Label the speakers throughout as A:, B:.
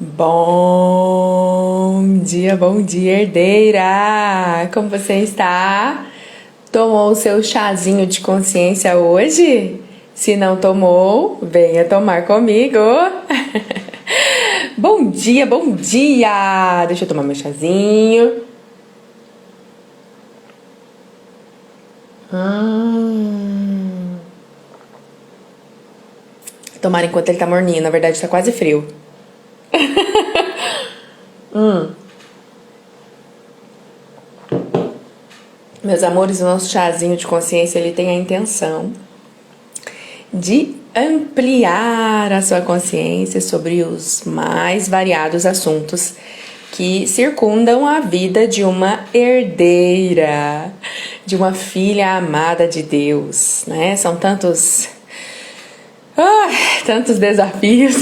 A: Bom dia, herdeira! Como você está? Tomou o seu chazinho de consciência hoje? Se não tomou, venha tomar comigo! Bom dia, bom dia! Deixa eu tomar meu chazinho. Tomar enquanto ele tá morninho, na verdade tá quase frio. Meus amores, o nosso chazinho de consciência ele tem a intenção de ampliar a sua consciência sobre os mais variados assuntos que circundam a vida de uma herdeira, de uma filha amada de Deus, né? São tantos desafios.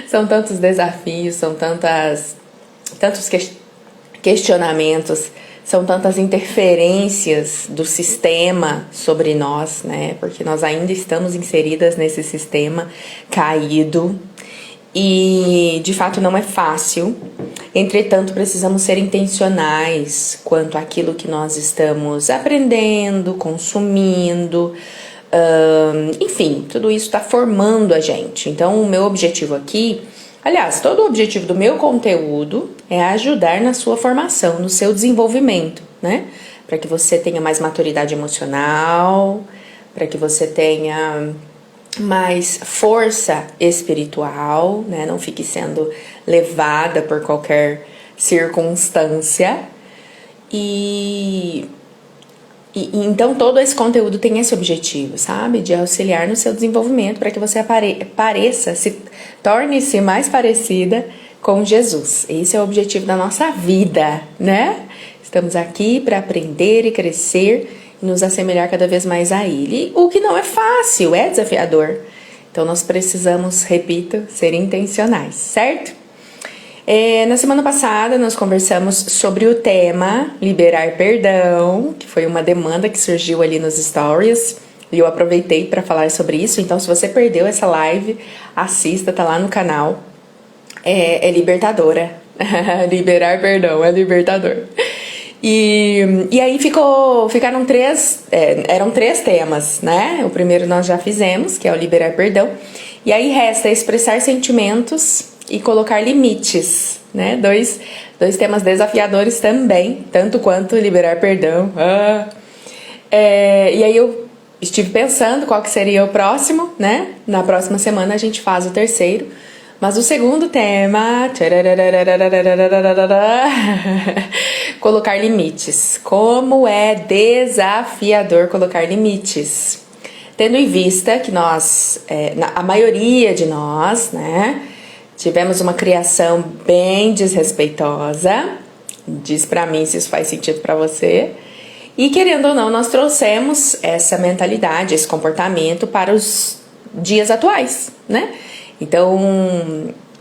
A: São tantos desafios, são tantos questionamentos, são tantas interferências do sistema sobre nós, né? Porque nós ainda estamos inseridas nesse sistema caído e de fato não é fácil. Entretanto, precisamos ser intencionais quanto àquilo que nós estamos aprendendo, consumindo. Enfim, tudo isso está formando a gente. Então, o meu objetivo aqui, aliás, todo o objetivo do meu conteúdo é ajudar na sua formação, no seu desenvolvimento, né? Para que você tenha mais maturidade emocional, para que você tenha mais força espiritual, né? Não fique sendo levada por qualquer circunstância. Então todo esse conteúdo tem esse objetivo, sabe? De auxiliar no seu desenvolvimento para que você torne-se mais parecida com Jesus. Esse é o objetivo da nossa vida, né? Estamos aqui para aprender e crescer e nos assemelhar cada vez mais a Ele. O que não é fácil, é desafiador. Então nós precisamos, repito, ser intencionais, certo? Na semana passada nós conversamos sobre o tema liberar perdão, que foi uma demanda que surgiu ali nos stories e eu aproveitei para falar sobre isso. Então, se você perdeu essa live, assista, tá lá no canal. É libertadora. Liberar perdão é libertador. E aí ficaram eram três temas, né? O primeiro nós já fizemos, que é o liberar perdão. E aí resta expressar sentimentos e colocar limites, né? Dois temas desafiadores também, tanto quanto liberar perdão. E aí eu estive pensando qual que seria o próximo, né? Na próxima semana a gente faz o terceiro. Mas o segundo tema... colocar limites. Como é desafiador colocar limites. Tendo em vista que nós, a maioria de nós, né? Tivemos uma criação bem desrespeitosa. Diz pra mim se isso faz sentido pra você. E querendo ou não, nós trouxemos essa mentalidade, esse comportamento para os dias atuais, né? Então,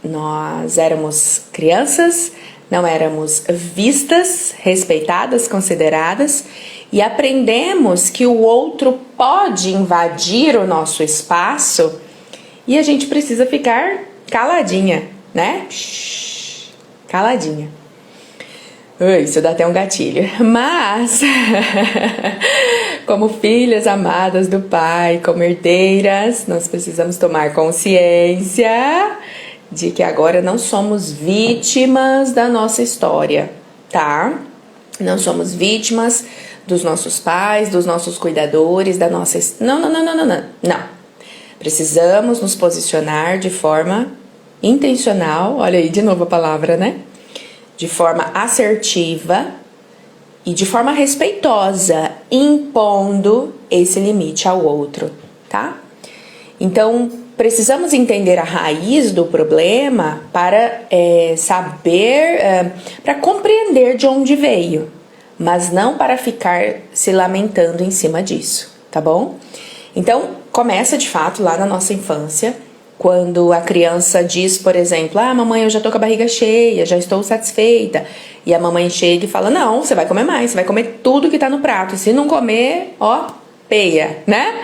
A: nós éramos crianças, não éramos vistas, respeitadas, consideradas, e aprendemos que o outro pode invadir o nosso espaço e a gente precisa ficar caladinha, né? Shhh, caladinha. Isso dá até um gatilho. Mas, como filhas amadas do Pai, como herdeiras, nós precisamos tomar consciência de que agora não somos vítimas da nossa história, tá? Não somos vítimas dos nossos pais, dos nossos cuidadores, da nossa... Não. Precisamos nos posicionar de forma intencional, olha aí de novo a palavra, né? De forma assertiva e de forma respeitosa, impondo esse limite ao outro, tá? Então, precisamos entender a raiz do problema para saber, para compreender de onde veio, mas não para ficar se lamentando em cima disso, tá bom? Então, começa de fato lá na nossa infância, quando a criança diz, por exemplo, mamãe, eu já tô com a barriga cheia, já estou satisfeita. E a mamãe chega e fala, não, você vai comer mais, você vai comer tudo que tá no prato. E se não comer, peia, né?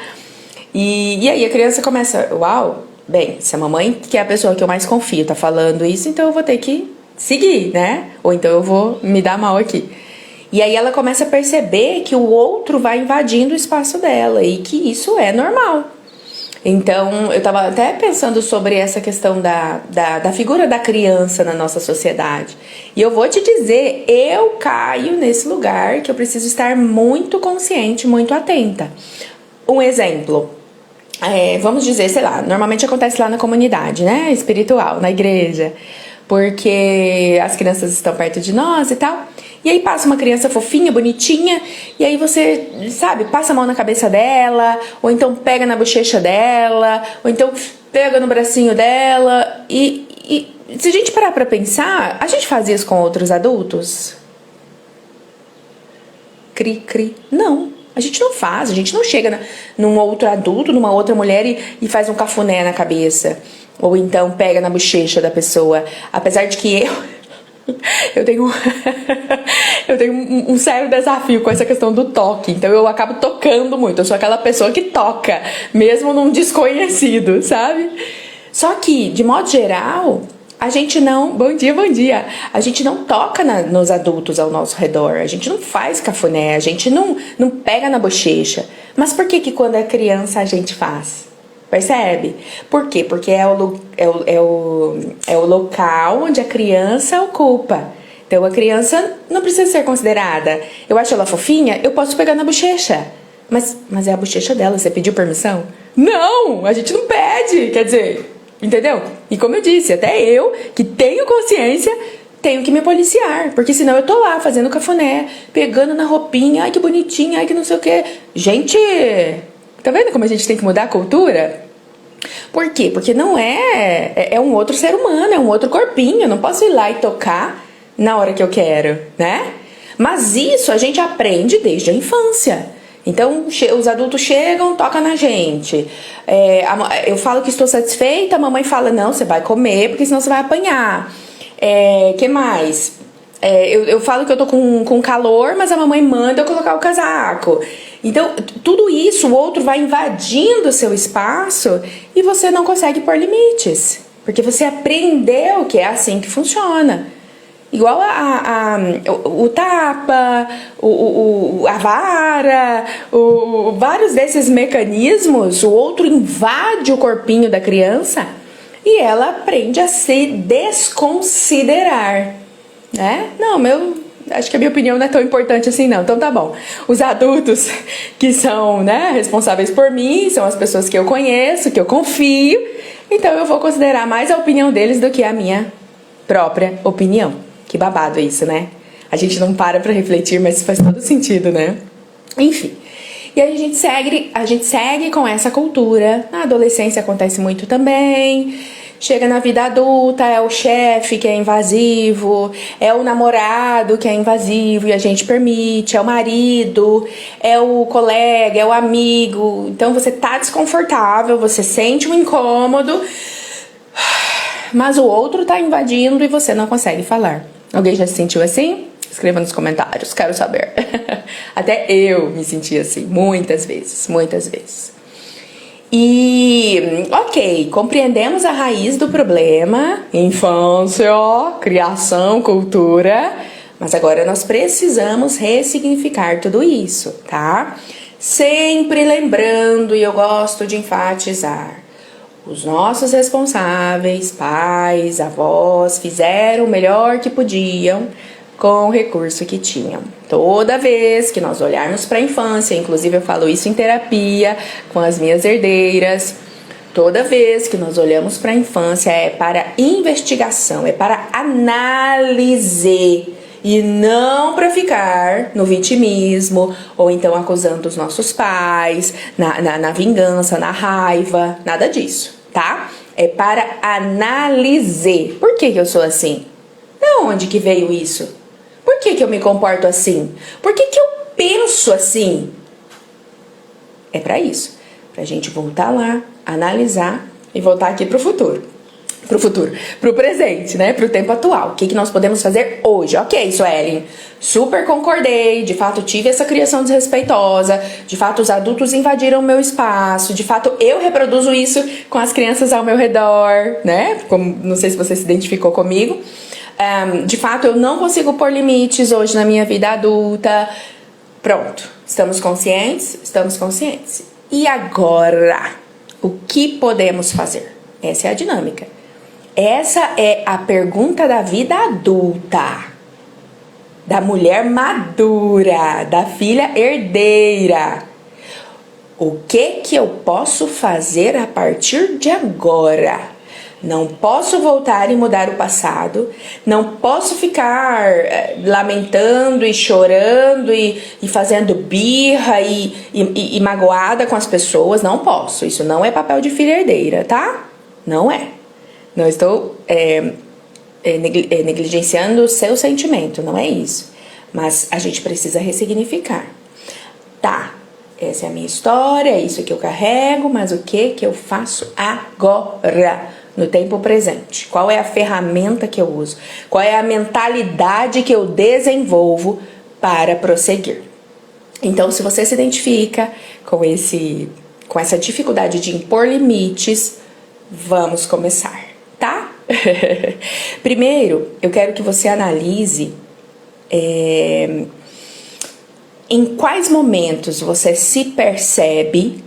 A: E aí a criança começa, uau, bem, se a mamãe, que é a pessoa que eu mais confio, tá falando isso, então eu vou ter que seguir, né? Ou então eu vou me dar mal aqui. E aí ela começa a perceber que o outro vai invadindo o espaço dela e que isso é normal. Então, eu estava até pensando sobre essa questão da figura da criança na nossa sociedade. E eu vou te dizer, eu caio nesse lugar que eu preciso estar muito consciente, muito atenta. Um exemplo, vamos dizer, sei lá, normalmente acontece lá na comunidade, né? Espiritual, na igreja. Porque as crianças estão perto de nós e tal. E aí passa uma criança fofinha, bonitinha, e aí você, sabe, passa a mão na cabeça dela, ou então pega na bochecha dela, ou então pega no bracinho dela. E se a gente parar pra pensar, a gente faz isso com outros adultos? Cri, cri. Não. A gente não faz, a gente não chega num outro adulto, numa outra mulher e faz um cafuné na cabeça. Ou então pega na bochecha da pessoa. Apesar de que eu tenho um sério desafio com essa questão do toque. Então eu acabo tocando muito. Eu sou aquela pessoa que toca, mesmo num desconhecido, sabe? Só que, de modo geral, a gente não... Bom dia, bom dia. A gente não toca nos adultos ao nosso redor. A gente não faz cafuné. A gente não pega na bochecha. Mas por que quando é criança a gente faz? Percebe? Por quê? Porque é o local onde a criança ocupa. Então a criança não precisa ser considerada. Eu acho ela fofinha, eu posso pegar na bochecha. Mas é a bochecha dela, você pediu permissão? Não! A gente não pede! Quer dizer, entendeu? E como eu disse, até eu, que tenho consciência, tenho que me policiar. Porque senão eu tô lá fazendo cafuné, pegando na roupinha, ai que bonitinha, ai que não sei o quê. Gente... Tá vendo como a gente tem que mudar a cultura? Por quê? Porque não é um outro ser humano, é um outro corpinho. Eu não posso ir lá e tocar na hora que eu quero, né? Mas isso a gente aprende desde a infância. Então, os adultos chegam, tocam na gente. Eu falo que estou satisfeita, a mamãe fala, não, você vai comer, porque senão você vai apanhar. Que mais? Eu falo que eu tô com calor, mas a mamãe manda eu colocar o casaco. Então, tudo isso, o outro vai invadindo o seu espaço e você não consegue pôr limites. Porque você aprendeu que é assim que funciona. Igual o tapa, a vara, vários desses mecanismos, o outro invade o corpinho da criança e ela aprende a se desconsiderar. Né? Não, acho que a minha opinião não é tão importante assim não, então tá bom. Os adultos que são, né, responsáveis por mim, são as pessoas que eu conheço, que eu confio, então eu vou considerar mais a opinião deles do que a minha própria opinião. Que babado isso, né? A gente não para pra refletir, mas faz todo sentido, né? Enfim. E aí a gente segue com essa cultura. Na adolescência acontece muito também. Chega na vida adulta, é o chefe que é invasivo, é o namorado que é invasivo e a gente permite, é o marido, é o colega, é o amigo. Então você tá desconfortável, você sente um incômodo, mas o outro tá invadindo e você não consegue falar. Alguém já se sentiu assim? Escreva nos comentários, quero saber. Até eu me senti assim, muitas vezes, muitas vezes. E, ok, compreendemos a raiz do problema, infância, criação, cultura, mas agora nós precisamos ressignificar tudo isso, tá? Sempre lembrando, e eu gosto de enfatizar, os nossos responsáveis, pais, avós, fizeram o melhor que podiam com o recurso que tinham. Toda vez que nós olharmos para a infância, inclusive eu falo isso em terapia com as minhas herdeiras, toda vez que nós olhamos para a infância é para investigação, é para análise e não para ficar no vitimismo ou então acusando os nossos pais, na vingança, na raiva, nada disso, tá? É para análise. Por que eu sou assim? De onde que veio isso? Por que eu me comporto assim? Por que eu penso assim? É para isso. Pra gente voltar lá, analisar e voltar aqui pro futuro. pro futuro, pro presente, né? Pro tempo atual. O que nós podemos fazer hoje? Ok, Suelen, super concordei. De fato, tive essa criação desrespeitosa. De fato, os adultos invadiram o meu espaço. De fato, eu reproduzo isso com as crianças ao meu redor, né? Como, não sei se você se identificou comigo. De fato, eu não consigo pôr limites hoje na minha vida adulta. Pronto, estamos conscientes? Estamos conscientes. E agora, o que podemos fazer? Essa é a dinâmica. Essa é a pergunta da vida adulta, da mulher madura, da filha herdeira. O que eu posso fazer a partir de agora? Não posso voltar e mudar o passado, não posso ficar lamentando e chorando e fazendo birra e magoada com as pessoas, não posso. Isso não é papel de filha herdeira, tá? Não é. Não estou negligenciando o seu sentimento, não é isso. Mas a gente precisa ressignificar. Tá, essa é a minha história, é isso que eu carrego, mas o que eu faço agora, no tempo presente? Qual é a ferramenta que eu uso? Qual é a mentalidade que eu desenvolvo para prosseguir? Então, se você se identifica com essa dificuldade de impor limites, vamos começar. Tá? Primeiro, eu quero que você analise em quais momentos você se percebe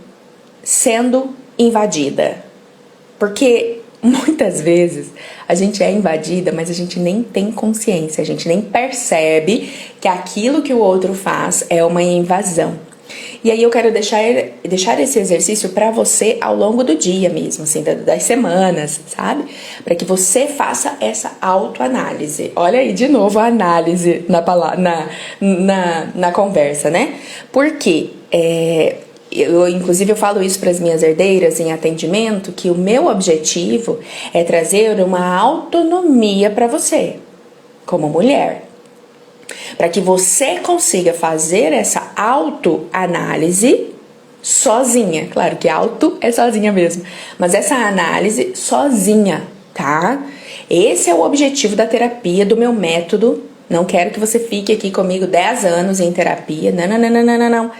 A: sendo invadida. Porque muitas vezes a gente é invadida, mas a gente nem tem consciência, a gente nem percebe que aquilo que o outro faz é uma invasão. E aí eu quero deixar esse exercício para você ao longo do dia mesmo, assim, das semanas, sabe? Para que você faça essa autoanálise. Olha aí, de novo, a análise na conversa, né? Porque inclusive eu falo isso para as minhas herdeiras em atendimento, que o meu objetivo é trazer uma autonomia para você, como mulher. Para que você consiga fazer essa autoanálise sozinha. Claro que auto é sozinha mesmo, mas essa análise sozinha, tá? Esse é o objetivo da terapia, do meu método. Não quero que você fique aqui comigo 10 anos em terapia. Não.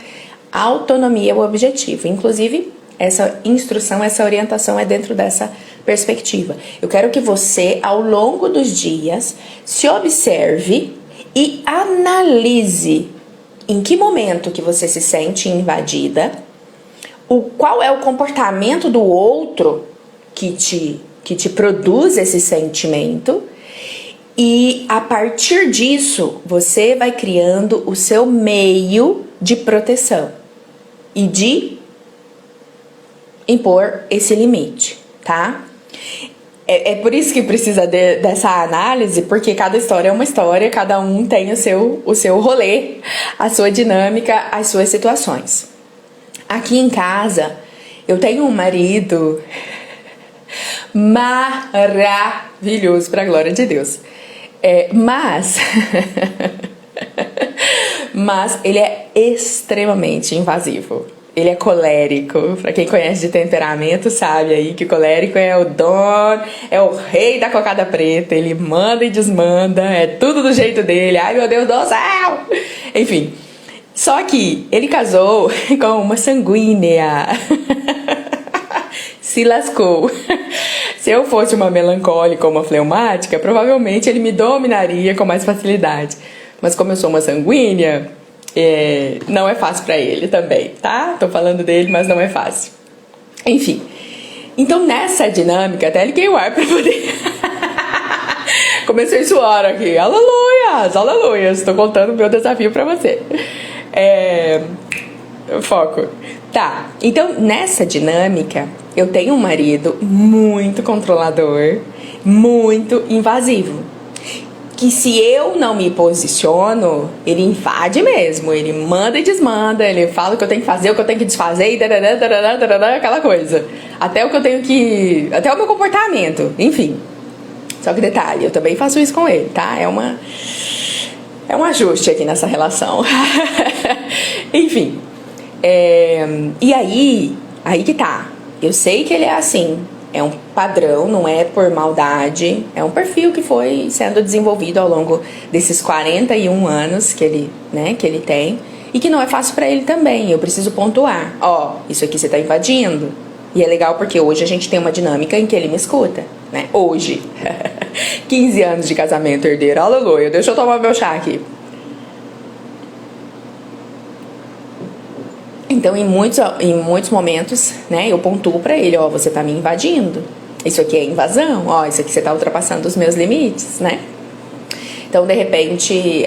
A: Autonomia é o objetivo. Inclusive, essa instrução, essa orientação é dentro dessa perspectiva. Eu quero que você, ao longo dos dias, se observe e analise em que momento que você se sente invadida, qual é o comportamento do outro que te produz esse sentimento, e a partir disso você vai criando o seu meio de proteção e de impor esse limite, tá? É por isso que precisa dessa análise, porque cada história é uma história, cada um tem o seu rolê, a sua dinâmica, as suas situações. Aqui em casa, eu tenho um marido maravilhoso, pra glória de Deus. Mas ele é extremamente invasivo. Ele é colérico. Pra quem conhece de temperamento sabe aí que o colérico é o dono, é o rei da cocada preta. Ele manda e desmanda, é tudo do jeito dele. Ai, meu Deus do céu! Enfim, só que ele casou com uma sanguínea. Se lascou. Se eu fosse uma melancólica ou uma fleumática, provavelmente ele me dominaria com mais facilidade. Mas como eu sou uma sanguínea, não é fácil pra ele também, tá? Tô falando dele, mas não é fácil. Enfim, então nessa dinâmica, até liguei o ar pra poder... Comecei a suar aqui, aleluias, tô contando o meu desafio pra você. Foco. Tá, então nessa dinâmica, eu tenho um marido muito controlador, muito invasivo. Que se eu não me posiciono, ele invade mesmo, ele manda e desmanda, ele fala o que eu tenho que fazer, o que eu tenho que desfazer, e aquela coisa. Até o meu comportamento, enfim. Só que detalhe, eu também faço isso com ele, tá? É um ajuste aqui nessa relação. Enfim. E aí que tá. Eu sei que ele é assim. É um padrão, não é por maldade. É um perfil que foi sendo desenvolvido ao longo desses 41 anos que ele tem. E que não é fácil pra ele também. Eu preciso pontuar. Ó, isso aqui você tá invadindo. E é legal porque hoje a gente tem uma dinâmica em que ele me escuta, né? Hoje. 15 anos de casamento, herdeiro. Aleluia. Deixa eu tomar meu chá aqui. Então, em muitos momentos, né, eu pontuo pra ele, ó, você tá me invadindo. Isso aqui é invasão, ó, isso aqui você tá ultrapassando os meus limites, né? Então, de repente,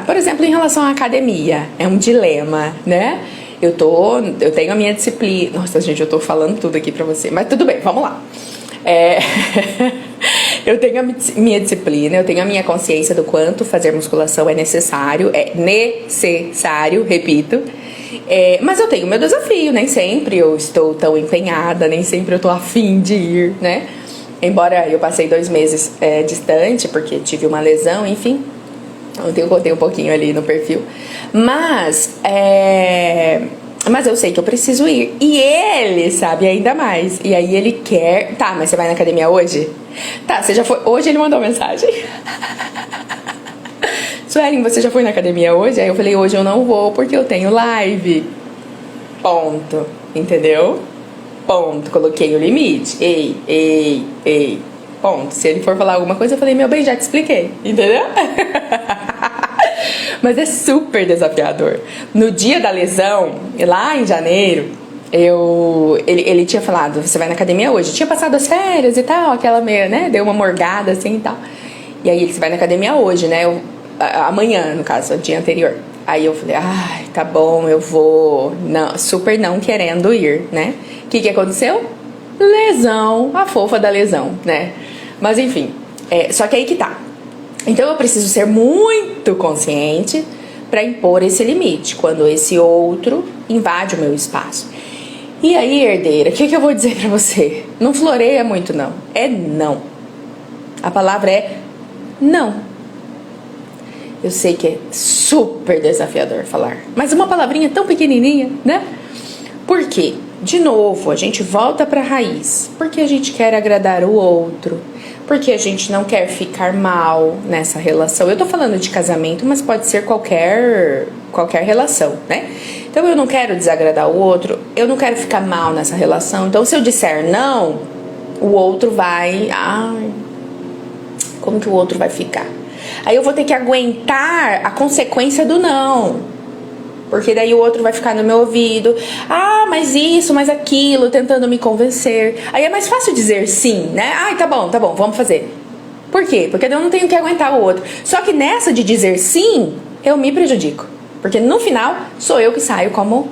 A: por exemplo, em relação à academia, é um dilema, né? Eu tenho a minha disciplina. Nossa, gente, eu tô falando tudo aqui pra você, mas tudo bem, vamos lá. Eu tenho a minha disciplina, eu tenho a minha consciência do quanto fazer musculação é necessário, repito. Mas eu tenho o meu desafio, nem sempre eu estou tão empenhada, nem sempre eu tô afim de ir, né? Embora eu passei 2 meses distante, porque tive uma lesão, enfim. Ontem eu contei um pouquinho ali no perfil. Mas eu sei que eu preciso ir. E ele sabe ainda mais. E aí ele quer... Tá, mas você vai na academia hoje? Tá, você já foi... Hoje ele mandou mensagem. Suelen, você já foi na academia hoje? Aí eu falei, hoje eu não vou porque eu tenho live. Ponto. Entendeu? Ponto. Coloquei o limite. Ei. Ponto. Se ele for falar alguma coisa, eu falei, meu bem, já te expliquei. Entendeu? Mas é super desafiador. No dia da lesão, lá em janeiro, ele tinha falado, você vai na academia hoje? Eu tinha passado as férias e tal, aquela meio, né? Deu uma morgada assim e tal. E aí você vai na academia hoje, né? Amanhã, no caso, o dia anterior. Aí eu falei, ai, tá bom, eu vou. Não, super não querendo ir, né? O que aconteceu? Lesão, a fofa da lesão, né? Mas enfim, só que aí que tá. Então eu preciso ser muito consciente para impor esse limite, quando esse outro invade o meu espaço. E aí, herdeira, o que eu vou dizer pra você? Não floreia muito, não. É não. A palavra é não. Eu sei que é super desafiador falar, mas uma palavrinha tão pequenininha, né? Por quê? De novo, a gente volta pra raiz. Porque a gente quer agradar o outro. Porque a gente não quer ficar mal nessa relação. Eu tô falando de casamento, mas pode ser qualquer relação, né? Então eu não quero desagradar o outro, eu não quero ficar mal nessa relação. Então se eu disser não, o outro vai... Ai, como que o outro vai ficar? Aí eu vou ter que aguentar a consequência do não. Porque daí o outro vai ficar no meu ouvido. Ah, mas isso, mas aquilo, tentando me convencer. Aí é mais fácil dizer sim, né? Ai, tá bom, vamos fazer. Por quê? Porque eu não tenho que aguentar o outro. Só que nessa de dizer sim, eu me prejudico. Porque no final, sou eu que saio como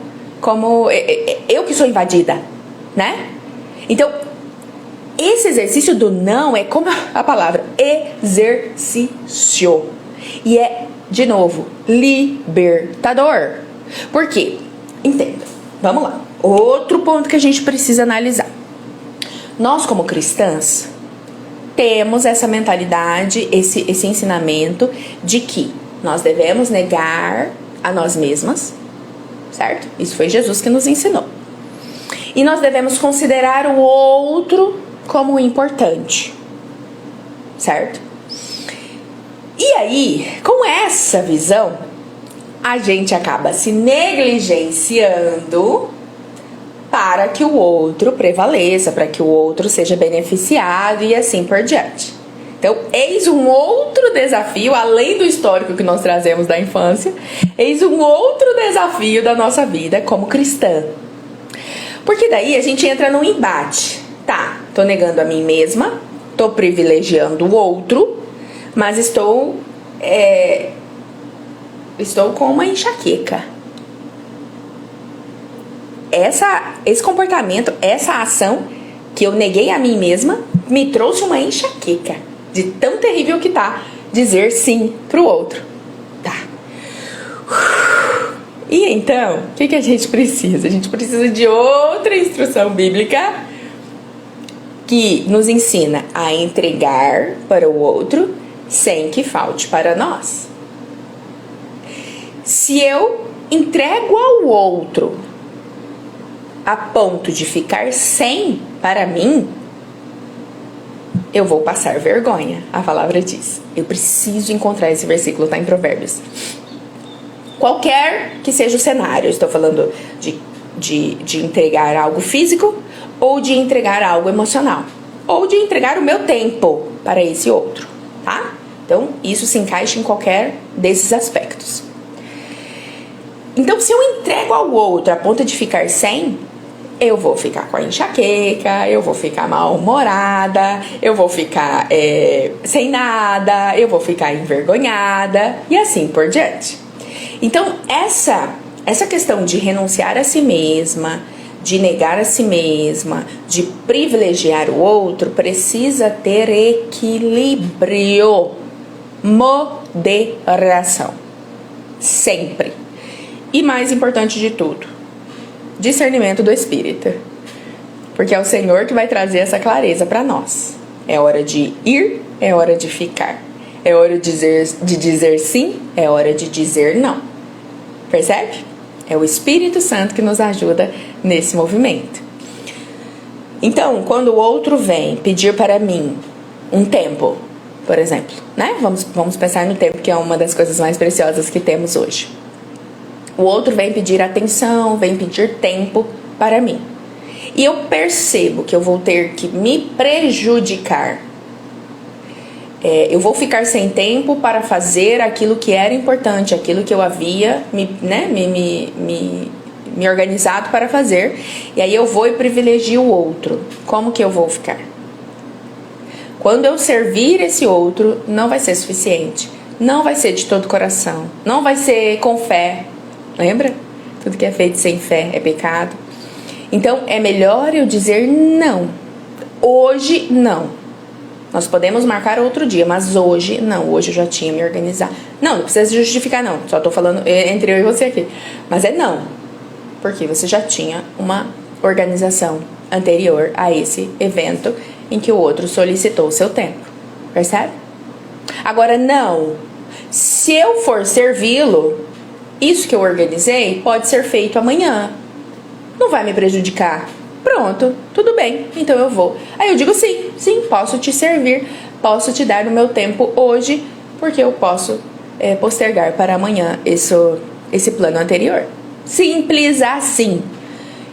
A: eu que sou invadida, né? Então, esse exercício do não é como a palavra exercício. E é, de novo, libertador. Por quê? Entenda. Vamos lá. Outro ponto que a gente precisa analisar. Nós, como cristãs, temos essa mentalidade, esse ensinamento de que nós devemos negar a nós mesmas, certo? Isso foi Jesus que nos ensinou. E nós devemos considerar o outro como importante, certo? E aí, com essa visão, a gente acaba se negligenciando para que o outro prevaleça, para que o outro seja beneficiado e assim por diante. Então, eis um outro desafio, além do histórico que nós trazemos da infância, eis um outro desafio da nossa vida como cristã. Porque daí a gente entra num embate. Tá, tô negando a mim mesma, tô privilegiando o outro, mas estou com uma enxaqueca. Esse comportamento, essa ação que eu neguei a mim mesma, me trouxe uma enxaqueca. De tão terrível que tá dizer sim pro outro. Tá. E então, o que a gente precisa? A gente precisa de outra instrução bíblica que nos ensina a entregar para o outro sem que falte para nós. Se eu entrego ao outro a ponto de ficar sem para mim, eu vou passar vergonha. A palavra diz. Eu preciso encontrar esse versículo, tá em Provérbios. Qualquer que seja o cenário, eu estou falando de entregar algo físico, ou de entregar algo emocional, ou de entregar o meu tempo para esse outro, tá? Então, isso se encaixa em qualquer desses aspectos. Então, se eu entrego ao outro a ponto de ficar sem, eu vou ficar com a enxaqueca, eu vou ficar mal-humorada, eu vou ficar sem nada, eu vou ficar envergonhada e assim por diante. Então, essa questão de renunciar a si mesma, de negar a si mesma, de privilegiar o outro, precisa ter equilíbrio, moderação, sempre. E mais importante de tudo, discernimento do Espírito, porque é o Senhor que vai trazer essa clareza para nós. É hora de ir, é hora de ficar, é hora de dizer sim, é hora de dizer não. Percebe? É o Espírito Santo que nos ajuda nesse movimento. Então, quando o outro vem pedir para mim um tempo, por exemplo, né? Vamos pensar no tempo, que é uma das coisas mais preciosas que temos hoje. O outro vem pedir atenção, vem pedir tempo para mim. E eu percebo que eu vou ter que me prejudicar. Eu vou ficar sem tempo para fazer aquilo que era importante, aquilo que eu havia me organizado para fazer. E aí eu vou e privilegio o outro. Como que eu vou ficar? Quando eu servir esse outro, não vai ser suficiente. Não vai ser de todo o coração. Não vai ser com fé. Lembra? Tudo que é feito sem fé é pecado. Então, é melhor eu dizer não. Hoje, não. Nós podemos marcar outro dia, mas hoje, não. Hoje eu já tinha me organizado. Não precisa justificar, não. Só tô falando entre eu e você aqui. Mas é não. Porque você já tinha uma organização anterior a esse evento em que o outro solicitou o seu tempo. Percebe? Agora, não. Se eu for servi-lo, isso que eu organizei pode ser feito amanhã. Não vai me prejudicar. Pronto, tudo bem, então eu vou. Aí eu digo sim, posso te servir, posso te dar o meu tempo hoje, porque eu posso postergar para amanhã esse plano anterior. Simples assim.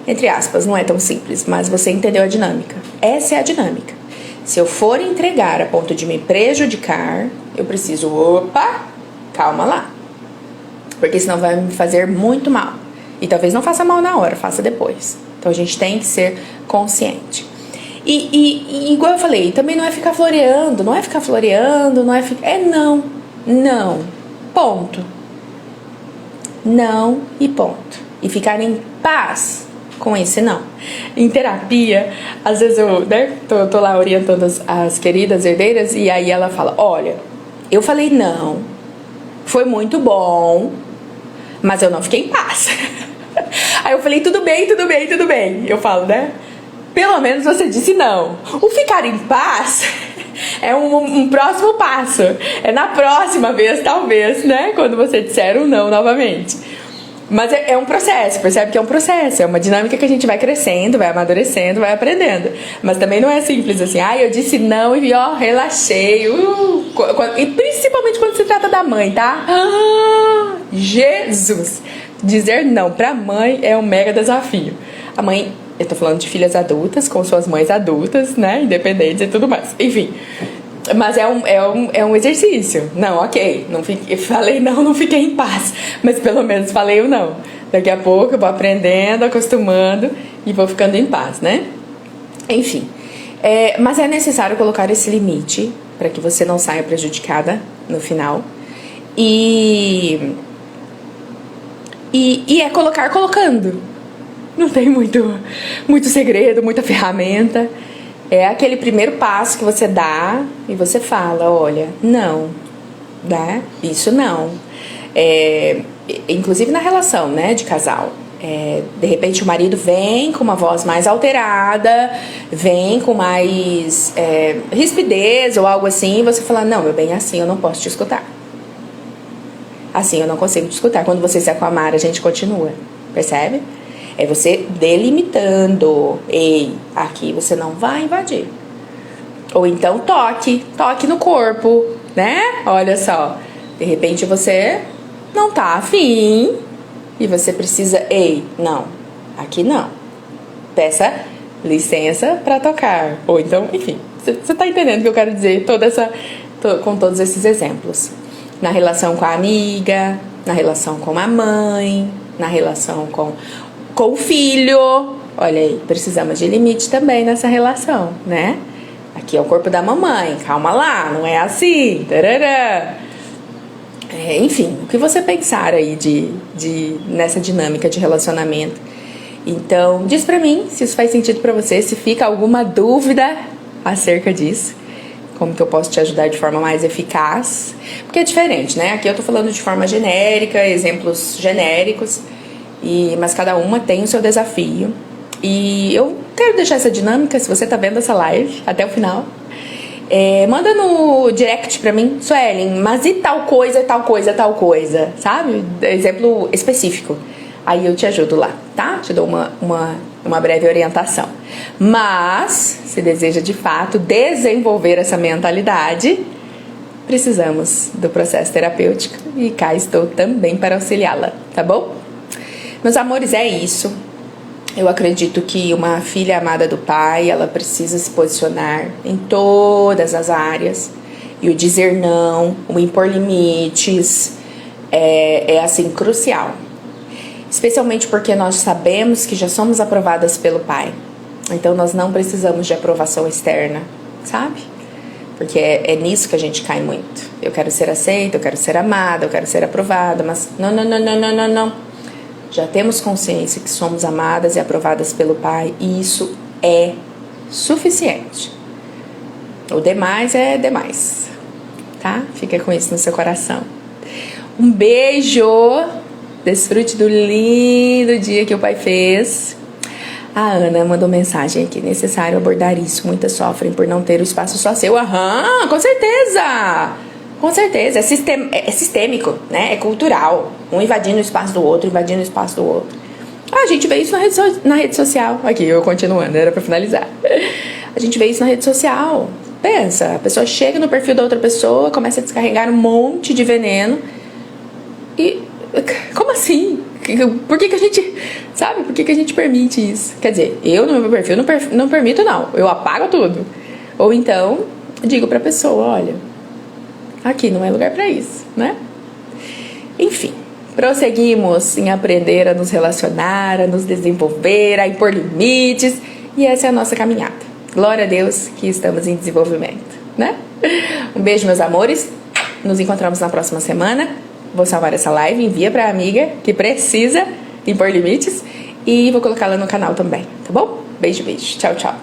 A: Entre aspas, não é tão simples, mas você entendeu a dinâmica. Essa é a dinâmica. Se eu for entregar a ponto de me prejudicar, eu preciso, calma lá. Porque senão vai me fazer muito mal. E talvez não faça mal na hora, faça depois. Então a gente tem que ser consciente. E igual eu falei, também não é ficar floreando, não é ficar... não, ponto. Não e ponto. E ficar em paz com esse não. Em terapia, às vezes eu tô lá orientando as queridas herdeiras, e aí ela fala, olha, eu falei não, foi muito bom, mas eu não fiquei em paz. Aí eu falei, tudo bem. Eu falo, né? Pelo menos você disse não. O ficar em paz é um próximo passo. É na próxima vez, talvez, né? Quando você disser um não novamente. Mas é um processo, percebe que é um processo. É uma dinâmica que a gente vai crescendo, vai amadurecendo, vai aprendendo. Mas também não é simples assim. Eu disse não e relaxei. E principalmente quando se trata da mãe, tá? Jesus! Dizer não pra mãe é um mega desafio. A mãe, eu tô falando de filhas adultas, com suas mães adultas, né? Independentes e tudo mais. Enfim. Mas é um exercício. Não, ok. Falei não fiquei em paz. Mas pelo menos falei o não. Daqui a pouco eu vou aprendendo, acostumando e vou ficando em paz, né? Enfim. Mas é necessário colocar esse limite para que você não saia prejudicada no final. E é colocando. Não tem muito segredo, muita ferramenta. É aquele primeiro passo que você dá e você fala, olha, não, né? Isso não. Inclusive na relação, né, de casal. De repente o marido vem com uma voz mais alterada, vem com mais rispidez ou algo assim, e você fala, não, meu bem, assim eu não posso te escutar. Assim eu não consigo te escutar. Quando você se acalmar, a gente continua. Percebe? É você delimitando. Ei, aqui você não vai invadir. Ou então toque no corpo, né? Olha só, de repente você não tá afim e você precisa, ei, não, aqui não. Peça licença para tocar. Ou então, enfim, você tá entendendo o que eu quero dizer com todos esses exemplos. Na relação com a amiga, na relação com a mãe, na relação com o filho. Olha aí, precisamos de limite também nessa relação, né? Aqui é o corpo da mamãe, calma lá, não é assim. Tarará. Enfim, o que você pensar aí nessa dinâmica de relacionamento. Então, diz pra mim se isso faz sentido pra você, se fica alguma dúvida acerca disso. Como que eu posso te ajudar de forma mais eficaz. Porque é diferente, né? Aqui eu tô falando de forma genérica, exemplos genéricos. Mas cada uma tem o seu desafio. E eu quero deixar essa dinâmica, se você tá vendo essa live até o final. Manda no direct pra mim, Suelen, mas e tal coisa, tal coisa, tal coisa, sabe? Exemplo específico. Aí eu te ajudo lá, tá? Te dou uma breve orientação. Mas, se deseja de fato desenvolver essa mentalidade, precisamos do processo terapêutico e cá estou também para auxiliá-la, tá bom? Meus amores, é isso. Eu acredito que uma filha amada do pai, ela precisa se posicionar em todas as áreas. E o dizer não, o impor limites, é assim, crucial. Especialmente porque nós sabemos que já somos aprovadas pelo pai. Então nós não precisamos de aprovação externa, sabe? Porque é nisso que a gente cai muito. Eu quero ser aceita, eu quero ser amada, eu quero ser aprovada, mas não. Já temos consciência que somos amadas e aprovadas pelo pai e isso é suficiente. O demais é demais, tá? Fica com isso no seu coração. Um beijo! Desfrute do lindo dia que o pai fez. A Ana mandou mensagem aqui. Necessário abordar isso. Muitas sofrem por não ter o espaço só seu. Aham, com certeza. Com certeza. É sistêmico, né? É cultural. Um invadindo o espaço do outro, invadindo o espaço do outro. A gente vê isso na rede social. Aqui, eu continuando, era pra finalizar. A gente vê isso na rede social. Pensa, a pessoa chega no perfil da outra pessoa, começa a descarregar um monte de veneno. E... como assim? Por que a gente... sabe? Por que a gente permite isso? Quer dizer, eu no meu perfil não permito não. Eu apago tudo. Ou então, digo pra pessoa, olha, aqui não é lugar pra isso, né? Enfim, prosseguimos em aprender a nos relacionar, a nos desenvolver, a impor limites. E essa é a nossa caminhada. Glória a Deus que estamos em desenvolvimento, né? Um beijo, meus amores. Nos encontramos na próxima semana. Vou salvar essa live, envia pra amiga que precisa impor limites e vou colocá-la no canal também, tá bom? Beijo, beijo. Tchau, tchau.